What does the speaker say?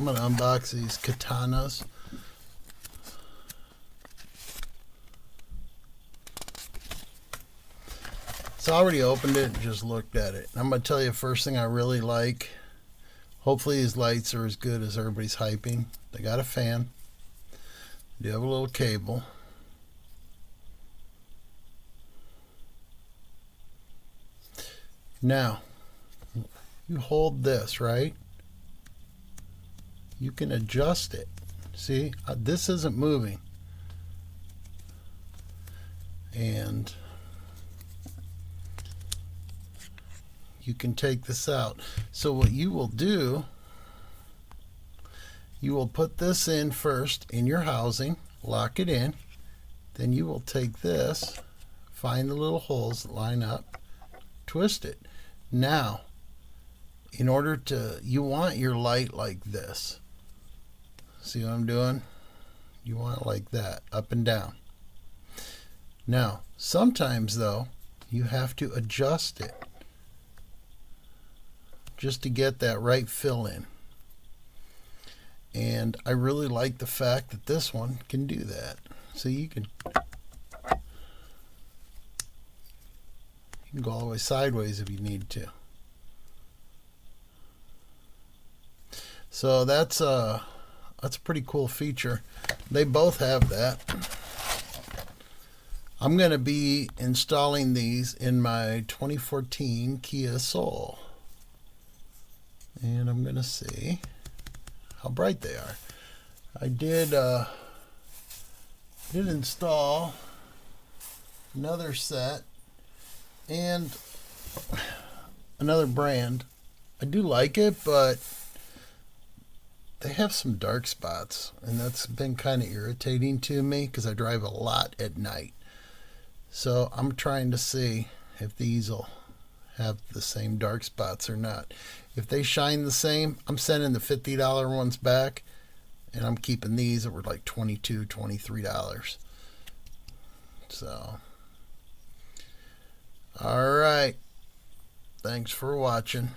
I'm going to unbox these katanas. So I already opened it and just looked at it. I'm going to tell you the first thing I really like. Hopefully these lights are as good as everybody's hyping. They got a fan. They do have a little cable. Now, you hold this, right? You can adjust it. See, this isn't moving. And you can take this out. So what you will do, you will put this in first in your housing, lock it in, then you will take this, find the little holes that line up, twist it. Now, in order to, you want your light like this. See what I'm doing? You want it like that, up and down. Now, sometimes though, you have to adjust it just to get that right fill in. And I really like the fact that this one can do that. So you can go all the way sideways if you need to. So that's a pretty cool feature. They both have that. I'm going to be installing these in my 2014 Kia Soul. And I'm going to see how bright they are. I did install another set and another brand. I do like it, but they have some dark spots, and that's been kind of irritating to me because I drive a lot at night. So I'm trying to see if these will have the same dark spots or not. If they shine the same, I'm sending the $50 ones back, and I'm keeping these that were like $22, $23. So, all right. Thanks for watching.